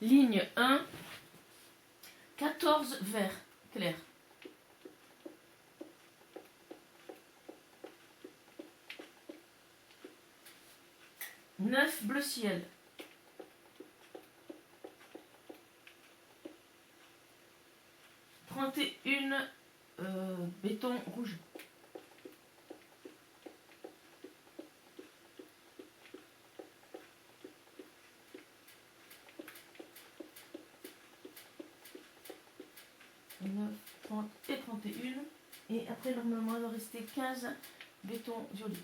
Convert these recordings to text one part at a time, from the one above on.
Ligne 1, 14 vert clair. Neuf bleu ciel. 31 béton rouge. Et 31. Et après, normalement, il va rester 15 béton violet.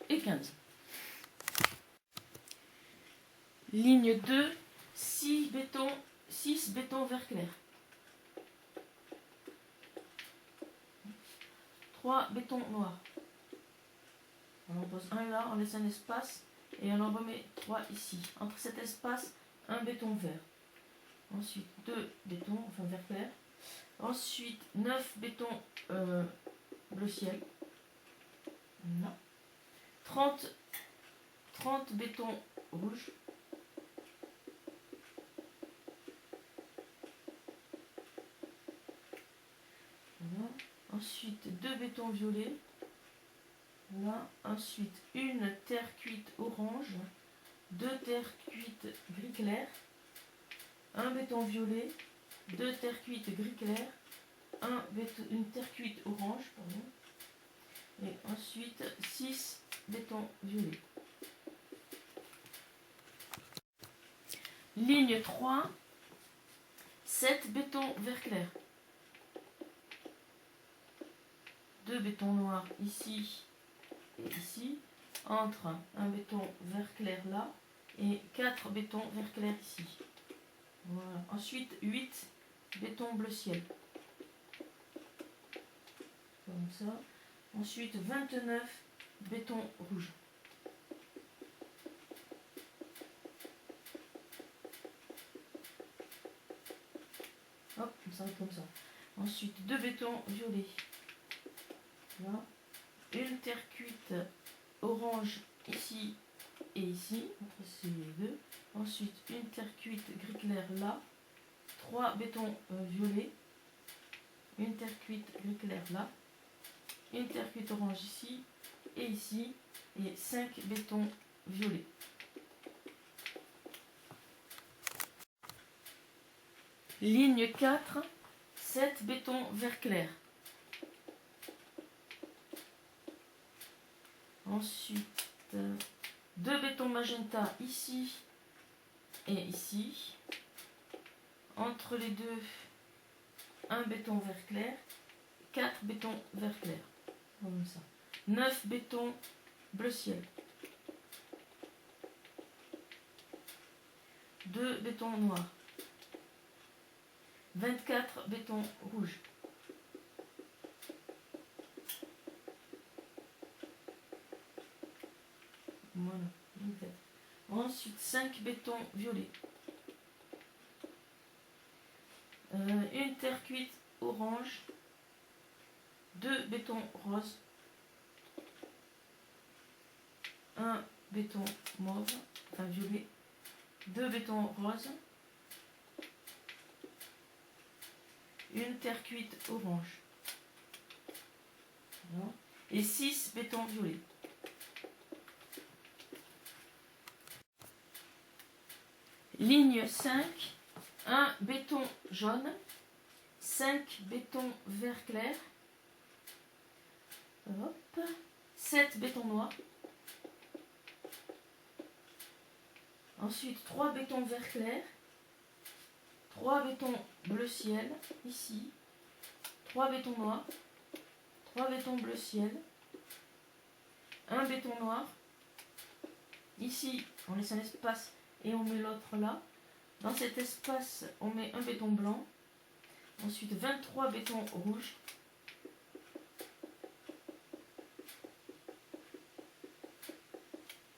Et 15. Ligne 2, 6 béton vert clair. 3 béton noir. On en pose un là, on laisse un espace et on en remet 3 ici. Entre cet espace, un béton vert. Ensuite 2 bétons, enfin vert clair. Ensuite 9 bétons bleu ciel. Non. 30 bétons rouges. Voilà. Ensuite 2 bétons violets. Là. Ensuite une terre cuite orange, 2 terres cuites gris clair, un béton violet, 2 terres cuites gris clair, une terre cuite orange, pardon. Et ensuite 6 bétons violets. Ligne 3, 7 bétons vert clair. 2 bétons noirs ici et ici. Entre un béton vert clair là et 4 bétons vert clair ici. Voilà. Ensuite 8 bétons bleu ciel. Comme ça. Ensuite 29 bétons rouges. Hop, ça va comme ça. Ensuite 2 bétons violets. Là. Une terre cuite orange ici et ici, entre ces deux. Ensuite une terre cuite gris clair là. 3 bétons violets. Une terre cuite gris clair là. Une terre cuite orange ici et ici. Et 5 bétons violets. Ligne 4, 7 bétons vert clair. Ensuite 2 bétons magenta ici et ici. Entre les deux, un béton vert clair, 4 bétons vert clair. Comme ça. 9 bétons bleu ciel. 2 bétons noirs. 24 bétons rouges. Voilà. 24. Ensuite 5 bétons violets. Une terre cuite orange. 2 bétons roses. Un béton mauve, enfin violet. 2 bétons roses. Une terre cuite orange. Voilà. Et 6 bétons violets. Ligne 5, 1 béton jaune, 5 bétons vert clair, hop, 7 bétons noirs, ensuite 3 bétons vert clair, 3 bétons bleu ciel, ici, 3 bétons noirs, 3 bétons bleu ciel, 1 béton noir, ici on laisse un espace et on met l'autre là. Dans cet espace, on met un béton blanc. Ensuite, 23 bétons rouges.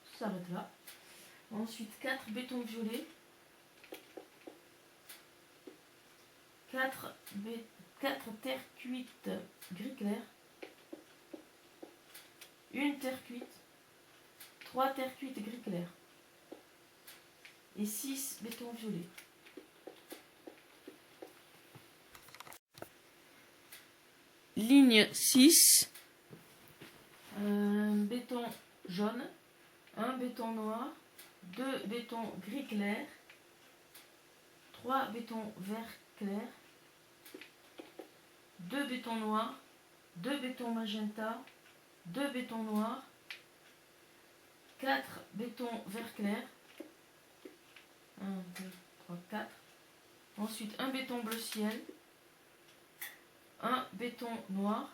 Ça s'arrête là. Ensuite, 4 bétons violets. 4 terres cuites gris clair. une terre cuite, 3 terres cuites gris clair et 6 béton violet. Ligne 6, béton jaune, 1 béton noir, 2 béton gris clair, 3 béton vert clair, 2 bétons noirs, 2 bétons magenta, 2 bétons noirs, 4 bétons vert clair, 1, 2, 3, 4. Ensuite, un béton bleu ciel, un béton noir,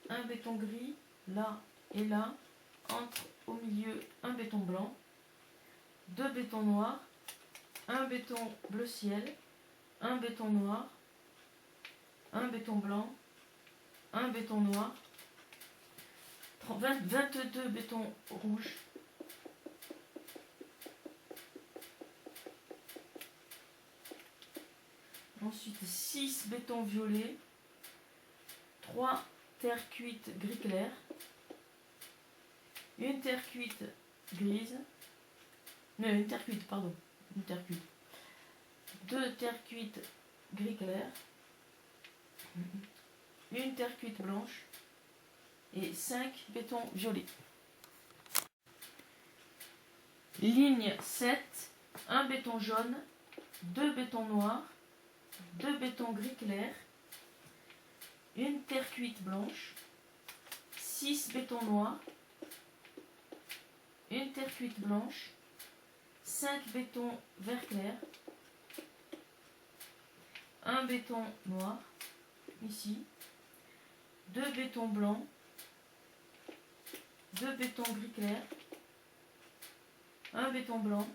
un béton gris, là et là, au milieu, un béton blanc, 2 bétons noirs, un béton bleu ciel, un béton noir, un béton blanc, un béton noir, 22 bétons rouges, ensuite 6 bétons violets, 3 terres cuites gris clair, une terre cuite grise, non, une terre cuite, pardon, une terre cuite, 2 terres cuites gris clair, une terre cuite blanche et 5 bétons violets. Ligne 7, un béton jaune, 2 bétons noirs, 2 bétons gris clair, une terre cuite blanche, 6 bétons noirs, une terre cuite blanche, 5 bétons vert clair, un béton noir, ici, 2 bétons blancs, 2 bétons gris clair, un béton blanc,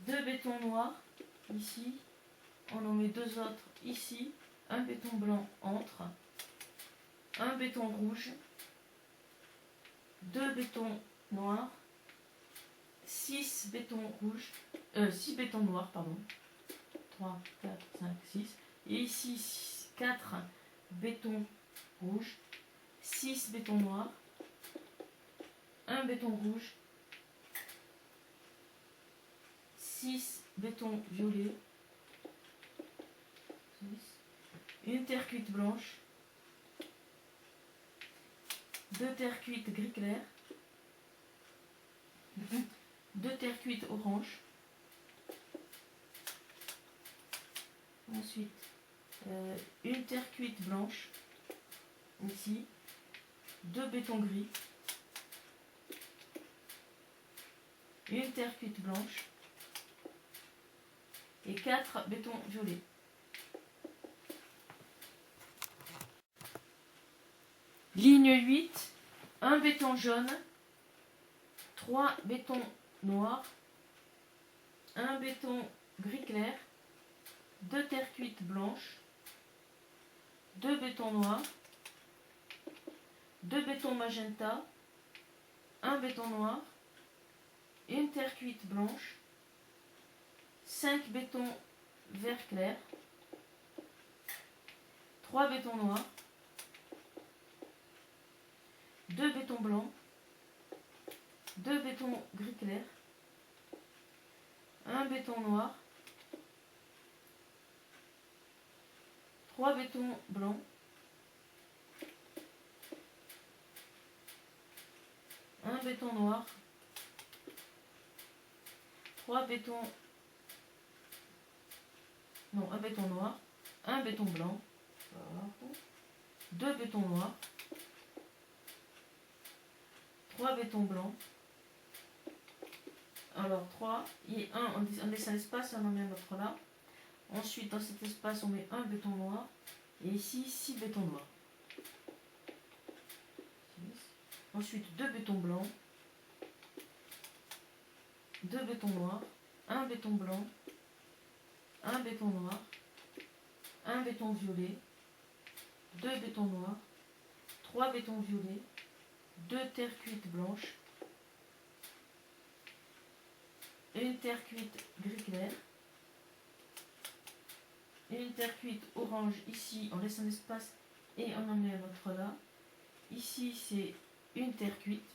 2 bétons noirs, ici, on en met 2 autres ici, un béton blanc entre, un béton rouge, 2 bétons noirs, 6 bétons rouges, 6 bétons noirs, pardon, 3, 4, 5, 6, et ici 4 bétons rouges, 6 bétons noirs, un béton rouge, 6 bétons violets, une terre cuite blanche, 2 terres cuites gris clair, 2 terres cuites orange, ensuite une terre cuite blanche, ici, 2 bétons gris, une terre cuite blanche et 4 bétons violets. Ligne 8, un béton jaune, 3 bétons noirs, un béton gris clair, 2 terres cuites blanches, 2 bétons noirs, 2 bétons magenta, un béton noir, une terre cuite blanche, 5 bétons vert clair, 3 bétons noirs, 2 bétons blancs, 2 bétons gris clair, un béton noir, 3 bétons blancs, un béton noir, 3 bétons, non, un béton noir, un béton blanc, 2 bétons noirs, 3 bétons blancs, alors 3, et on laisse un espace et on en met un autre là. Ensuite, dans cet espace, on met un béton noir, et ici, 6 bétons noirs. Ensuite, 2 bétons blancs, 2 bétons noirs, un béton blanc, un béton noir, un béton violet, 2 bétons noirs, 3 bétons violets, 2 terres cuites blanches, une terre cuite gris clair, une terre cuite orange ici, on laisse un espace et on en met un autre là. Ici, c'est une terre cuite,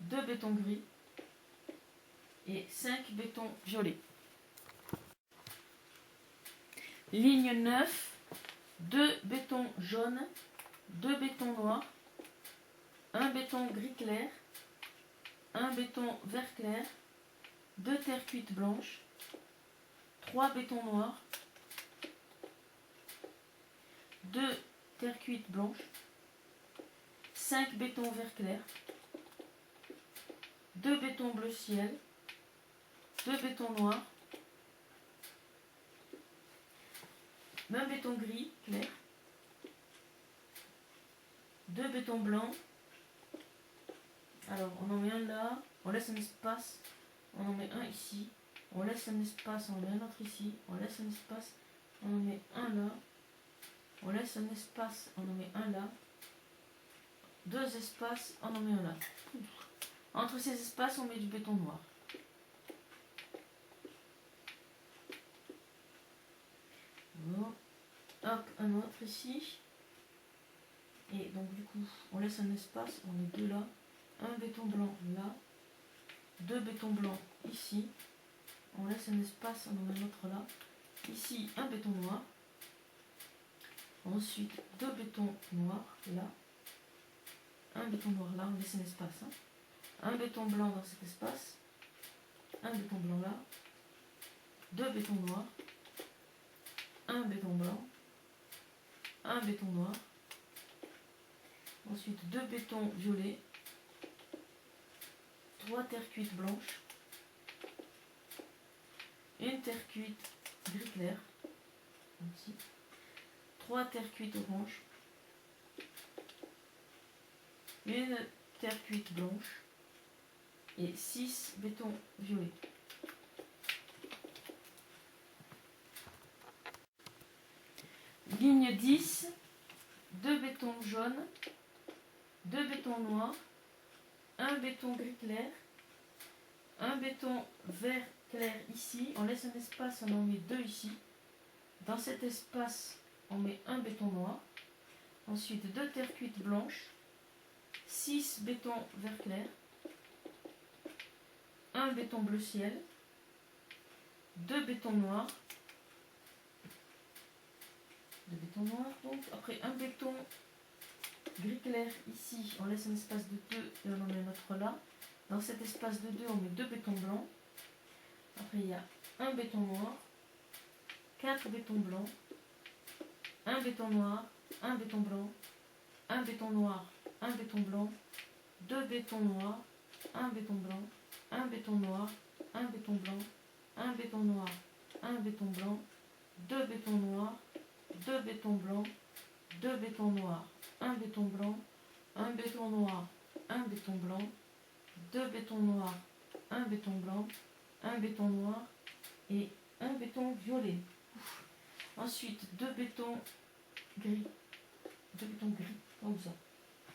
2 bétons gris et 5 bétons violets. Ligne 9, 2 bétons jaunes, 2 bétons noirs, 1 béton gris clair, 1 béton vert clair, 2 terres cuites blanches, 3 bétons noirs, 2 terres cuites blanches, 5 bétons vert clair, 2 bétons bleu ciel, 2 bétons noirs, 1 béton gris clair, 2 bétons blancs. Alors on en met un là, on laisse un espace, on en met un ici, on laisse un espace, on en met un autre ici, on laisse un espace, on en met un là, on laisse un espace, on en met un là, 2 espaces, on en met un là. Entre ces espaces, on met du béton noir. Bon. Hop, un autre ici. Et donc du coup, on laisse un espace, on met 2 là, un béton blanc là, 2 bétons blancs ici, on laisse un espace, on en met un autre là, ici un béton noir, ensuite 2 bétons noirs là, un béton noir là, on laisse un espace, hein. Un béton blanc dans cet espace, un béton blanc là, 2 bétons noirs, un béton blanc, un béton noir, ensuite 2 bétons violets, 3 terres cuites blanches, une terre cuite gris clair, ici, 3 terres cuites orange, une terre cuite blanche et 6 bétons violets. Ligne 10, 2 bétons jaunes, 2 bétons noirs, 1 béton gris clair, 1 béton vert clair ici, on laisse un espace, on en met 2 ici. Dans cet espace, on met un béton noir, ensuite 2 terres cuites blanches, 6 bétons vert clair, 1 béton bleu ciel, 2 bétons noirs, 2 bétons noirs donc, après un béton gris clair ici, on laisse un espace de 2 et on en met un autre là. Dans cet espace de 2, on met 2 bétons blancs. Après, il y a un béton noir, 4 bétons blancs, un béton noir, un béton blanc, un béton noir, un béton blanc, 2 bétons noirs, un béton blanc, un béton noir, un béton blanc, un béton noir, un béton blanc, 2 bétons noirs, 2 bétons blancs, 2 bétons noirs, un béton blanc, un béton noir, un béton blanc, 2 bétons noirs, un béton blanc, un béton noir et un béton violet. Ensuite 2 bétons gris, 2 bétons gris, comme ça.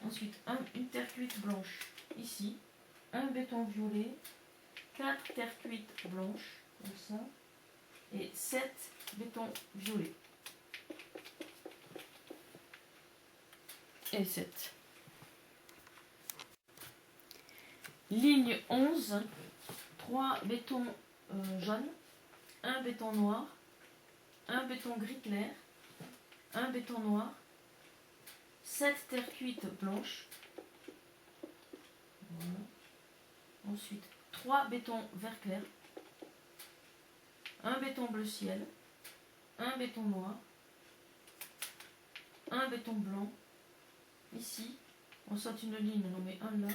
Ensuite une terre cuite blanche ici, un béton violet, 4 terres cuites blanches, comme ça, et 7 bétons violets. Et 7. Ligne 11, 3 bétons jaunes, 1 béton noir, 1 béton gris clair, 1 béton noir, 7 terres cuites blanches. Voilà. Ensuite 3 bétons vert clair, 1 béton bleu ciel, 1 béton noir, 1 béton blanc. Ici, on saute une ligne, on en met un là.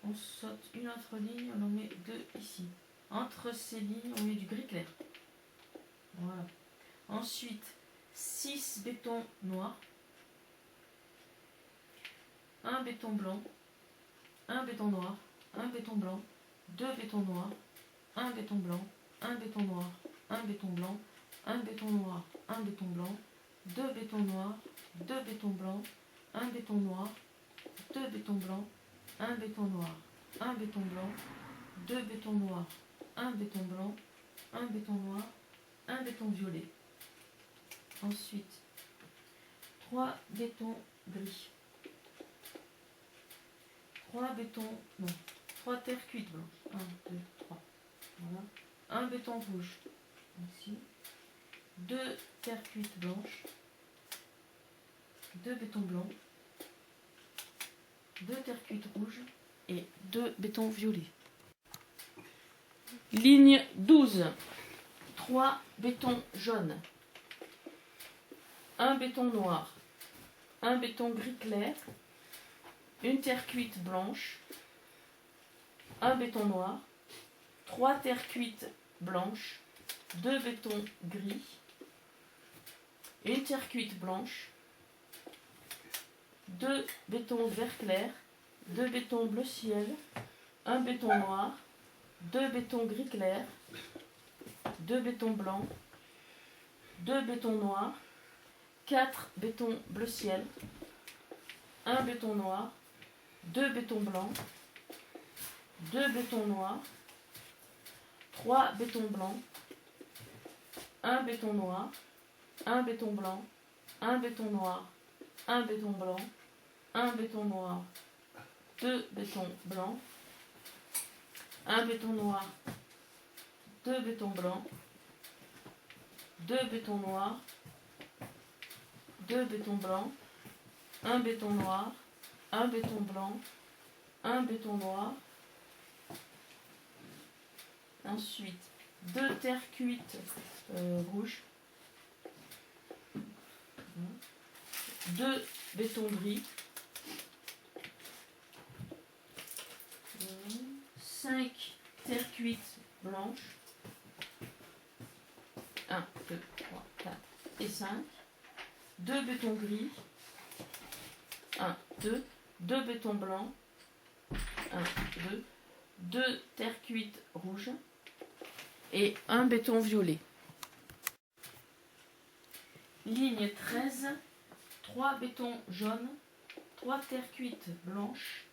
On saute une autre ligne, on en met 2 ici. Entre ces lignes, on met du gris clair. Voilà. Ensuite, 6 bétons noirs, 1 béton blanc, 1 béton noir, 1 béton blanc, 2 bétons noirs, 1 béton blanc, 1 béton noir, 1 béton blanc, 1 béton noir, 1 béton blanc, 2 bétons noirs, 2 bétons blancs, 1 béton noir, 2 bétons blancs, 1 béton noir, 1 béton blanc, 2 bétons noirs, 1 béton blanc, 1 béton noir, 1 béton violet. Ensuite, 3 bétons gris. 3 bétons, non, 3 terres cuites blanches. 1, 2, 3. Voilà. Un béton rouge. Ici. 2 terres cuites blanches. 2 bétons blancs. 2 terres cuites rouges. Et 2 bétons violets. Ligne 12. 3 bétons jaunes. 1 béton noir. 1 béton gris clair. Une terre cuite blanche. 1 béton noir. 3 terres cuites blanches. 2 bétons gris. Une terre cuite blanche. 2 bétons vert clair. 2 bétons bleu ciel. 1 béton noir. 2 bétons gris clair. 2 bétons blancs. 2 bétons noirs. 4 bétons bleu ciel. 1 béton noir. 2 bétons blancs. 2 bétons noirs. 3 bétons blancs. 1 béton noir. 1 béton blanc. 1 béton noir. 1 béton blanc. 1 béton noir. 2 bétons blancs. 1 béton noir. 2 bétons blancs. 2 bétons noirs. 2 bétons blancs. 1 béton noir. 1 béton blanc. 1 béton noir. Ensuite, 2 terres cuites rouges. 2 bétons gris. 5 terres cuites blanches. 1, 2, 3, 4 et 5. 2 bétons gris. 1, 2. 2 bétons blancs. 1, 2. 2 terres cuites rouges. Et 1 béton violet. Ligne 13. 3 bétons jaunes. 3 terres cuites blanches.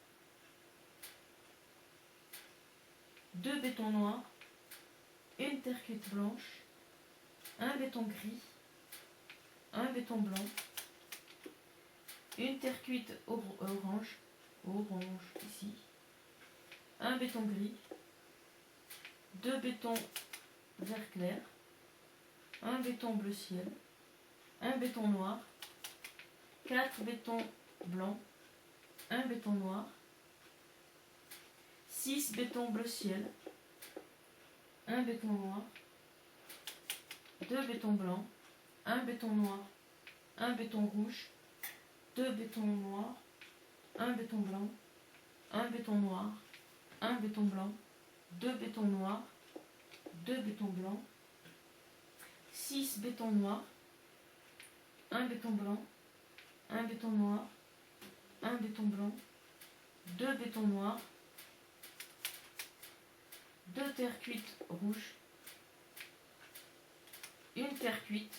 2 bétons noirs. Une terre cuite blanche. 1 béton gris. 1 béton blanc. Une terre cuite orange. Orange ici. 1 béton gris. 2 bétons vert clair. 1 béton bleu ciel. 1 béton noir. 4 bétons blancs. 1 béton noir. 6 bétons bleu ciel. 1 béton noir. 2 bétons blancs. 1 béton noir. 1 béton rouge. 2 bétons noirs. 1 béton blanc. 1 béton noir. 1 béton blanc. 2 bétons noirs. 2 bétons blancs. 6 bétons noirs. 1 béton blanc. 1 béton noir. 1 béton blanc. 2 bétons noirs. 2 terres cuites rouges. Une terre cuite.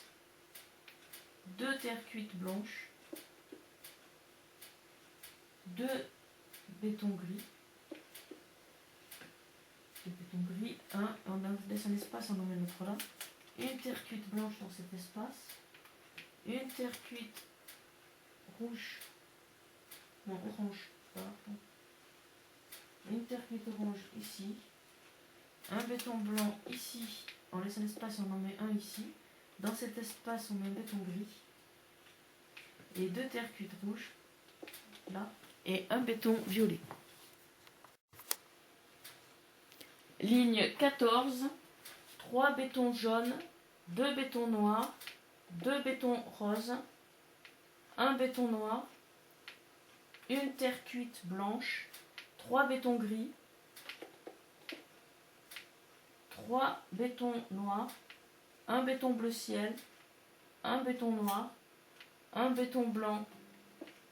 2 terres cuites blanches. 2 bétons gris. 2 bétons gris. 1. On laisse un espace, on en met l'autre là. Une terre cuite blanche dans cet espace. Une terre cuite rouge. Non, orange. Pardon. Une terre cuite orange ici. Un béton blanc ici. On laisse un espace, on en met un ici. Dans cet espace, on met un béton gris. Et 2 terres cuites rouges. Là. Et un béton violet. Ligne 14. 3 bétons jaunes. 2 bétons noirs. 2 bétons roses. 1 béton noir. Une terre cuite blanche. 3 bétons gris. 3 bétons noirs. 1 béton bleu ciel. 1 béton noir. 1 béton blanc.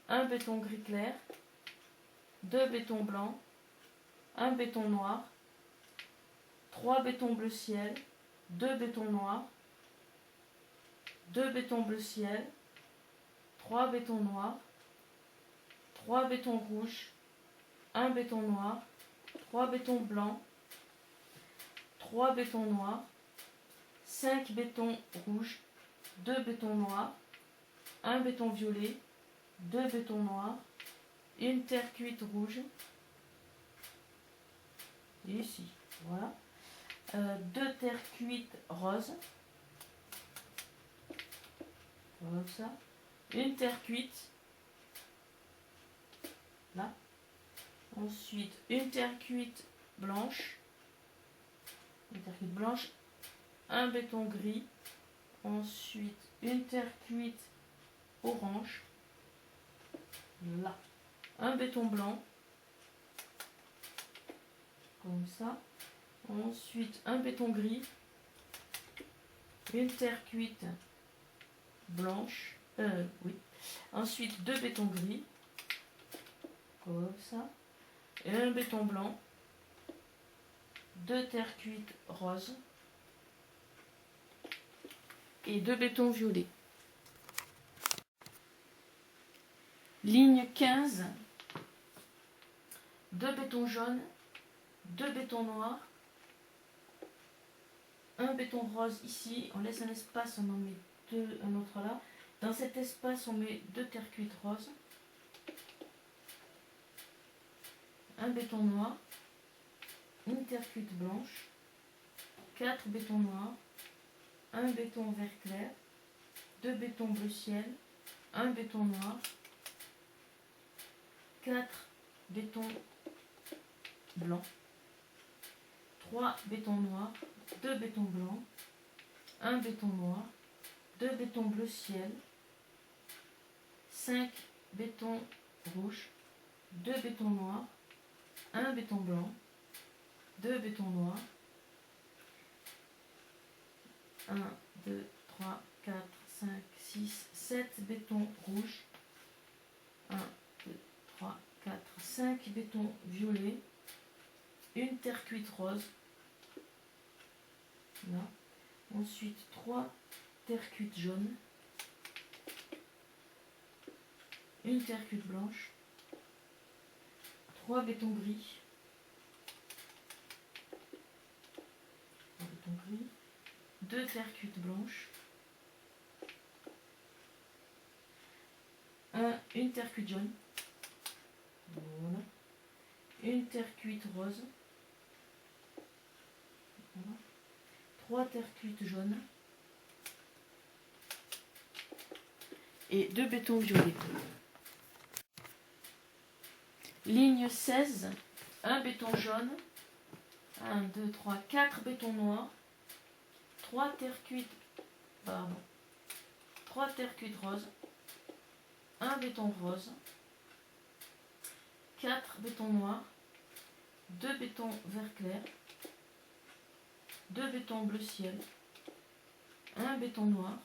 1 béton gris clair. 2 bétons blancs. 1 béton noir. 3 bétons bleu ciel. 2 bétons noirs. 2 bétons bleu ciel. 3 bétons noirs. 3 bétons rouges. 1 béton noir. 3 bétons blancs. 3 bétons noirs. 5 bétons rouges. 2 bétons noirs. un béton violet, 2 bétons noirs, une terre cuite rouge, et ici, voilà, 2 terres cuites roses, voilà ça, une terre cuite, là, ensuite une terre cuite blanche, un béton gris, ensuite une terre cuite orange, là, un béton blanc, comme ça, ensuite un béton gris, une terre cuite blanche, oui, ensuite 2 bétons gris, comme ça, et un béton blanc, 2 terres cuites roses et 2 bétons violets. Ligne 15, 2 bétons jaunes, 2 bétons noirs, un béton rose ici, on laisse un espace, on en met un autre là. Dans cet espace, on met 2 terres cuites roses, un béton noir, une terre cuite blanche, 4 bétons noirs, un béton vert clair, 2 bétons bleu ciel, un béton noir, 4 bétons blancs, 3 bétons noirs, 2 bétons blancs, un béton noir, 2 bétons bleu ciel, 5 bétons rouges, 2 bétons noirs, un béton blanc, 2 bétons noirs, 1, 2, 3, 4, 5, 6, 7 bétons rouges, 1, 2, 3, 4, 5 bétons violets, une terre cuite rose, là, ensuite 3 terres cuites jaunes, une terre cuite blanche, 3 bétons gris, 2 terres cuites blanches, une terre cuite jaune, voilà, une terre cuite rose, voilà, 3 terres cuites jaunes et 2 bétons violets. Ligne 16, un béton jaune, 1, 2, 3, 4 bétons noirs, 3 terres cuites, 3 terres cuites roses, un béton rose, 4 bétons noirs, 2 bétons vert clair, 2 bétons bleu ciel, un béton noir,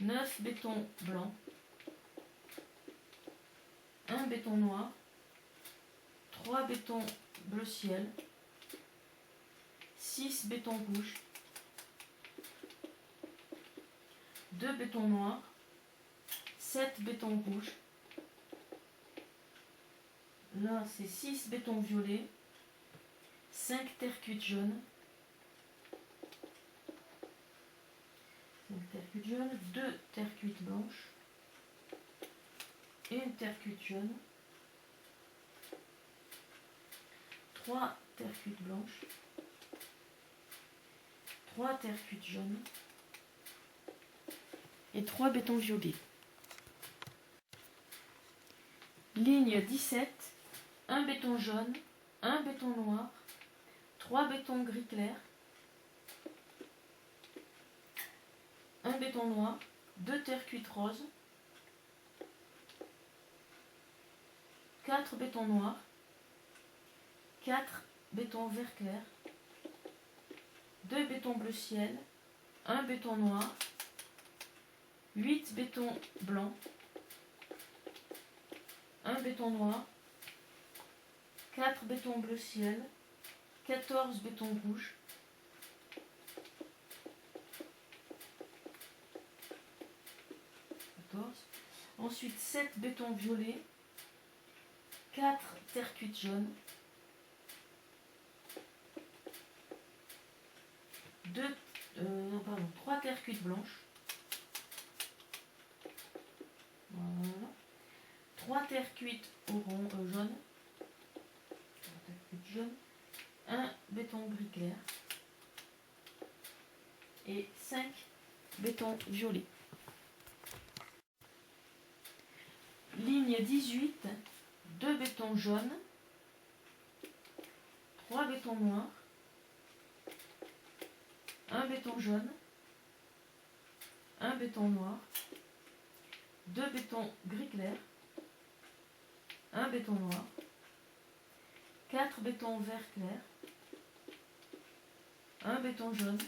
9 bétons blancs, un béton noir, 3 bétons bleu ciel, 6 bétons rouges, 2 bétons noirs, 7 bétons rouges, là c'est 6 bétons violets, 5 terres cuites jaunes, 2 terres cuites blanches, une terre cuite jaune, 3 terres cuites blanches, 3 terres cuites jaunes et 3 bétons violets. Ligne 17, un béton jaune, un béton noir, 3 bétons gris clair, un béton noir, 2 terres cuites roses, 4 bétons noirs, 4 bétons vert clair, 2 bétons bleu ciel, un béton noir, 8 bétons blancs, un béton noir, 4 bétons bleu ciel, 14 bétons rouges, 14, ensuite 7 bétons violets, 4 terres cuites jaunes, 3 terres cuites blanches, 3 terres cuites jaune. 3 terres cuites jaunes. 1 béton gris clair. Et 5 béton violet. Ligne 18, 2 bétons jaunes, 3 bétons noirs, 1 béton jaune, 1 béton noir, 2 bétons gris clair, 1 béton noir, 4 bétons vert clair, 1 béton jaune,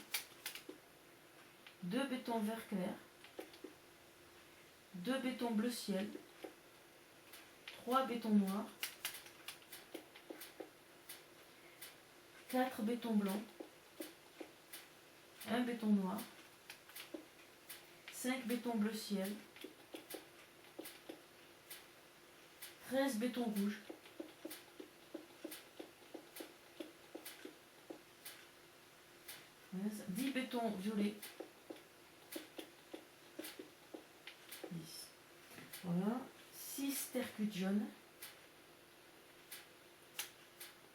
2 bétons vert clair, 2 bétons bleu ciel, 3 bétons noirs, 4 bétons blancs, 1 béton noir, 5 bétons bleu ciel, 13 bétons rouges, 10 bétons violets, 10. Voilà. 6 terres cuites jaunes.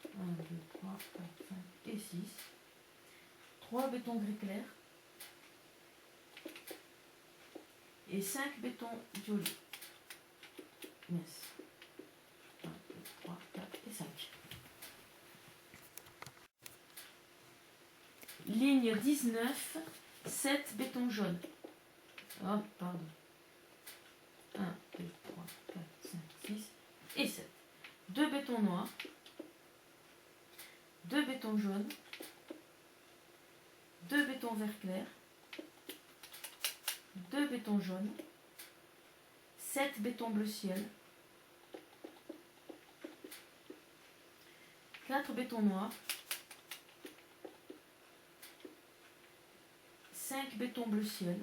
1, 2, 3, 4, 5 et 6. 3 bétons gris clair. Et 5 bétons violets. Yes. 1, 2, 3, 4 et 5. Ligne 19, 7 bétons jaunes. Oh, pardon. 1, 2, 3, 4, 5, 6 et 7. 2 bétons noirs, 2 bétons jaunes, 2 bétons vert clair, 2 bétons jaunes, 7 bétons bleu ciel, 4 bétons noirs, 5 bétons bleu ciel,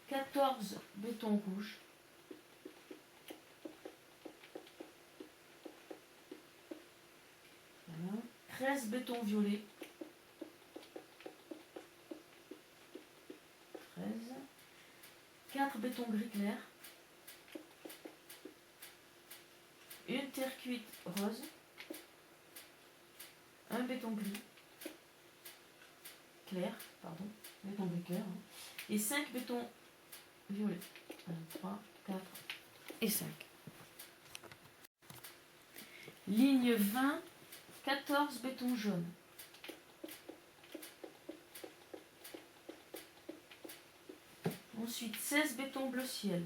14 bétons rouges, 13 bétons violets, 13, 4 bétons gris clair, une terre cuite rose, un béton gris clair, pardon, béton gris clair, hein, et 5 bétons violets. 1, 3, 4 et 5. Ligne 20, 14 bétons jaunes. Ensuite 16 bétons bleu ciel.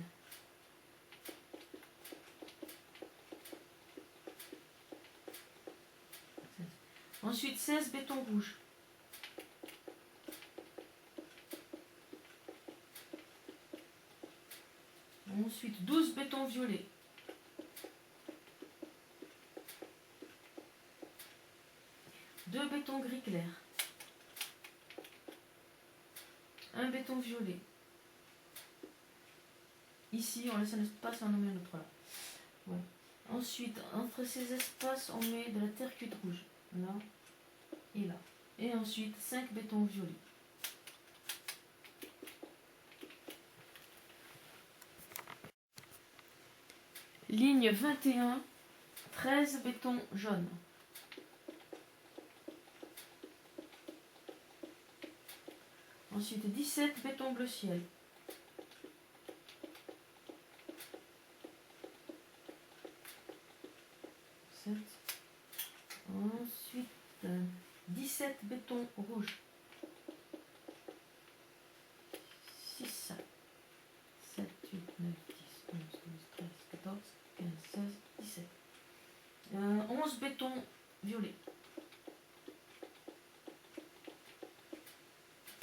Ensuite 16 bétons rouges. Ensuite 12 bétons violets. Deux bétons gris clair. Un béton violet. Ici, on laisse un espace, on en met un autre là. Ouais. Ensuite, entre ces espaces, on met de la terre cuite rouge. Là et là. Et ensuite, 5 bétons violets. Ligne 21, 13 bétons jaunes. Ensuite 17 bétons bleu ciel. Ensuite 17 bétons rouges. 6, 7, 8, 9, 10, 11, 12, 13, 14, 15, 16, 17. 11 bétons violets.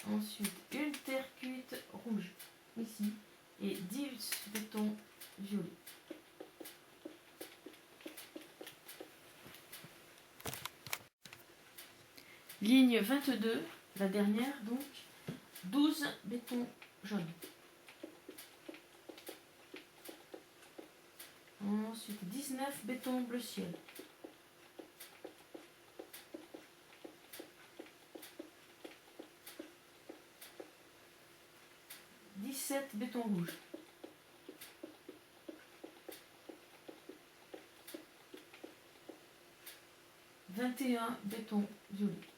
Ensuite, une terre cuite rouge, ici, et 10 bétons violets. Ligne 22, la dernière, donc, 12 bétons jaunes. Ensuite, 19 bétons bleu ciel. Béton rouge. 21 béton violet.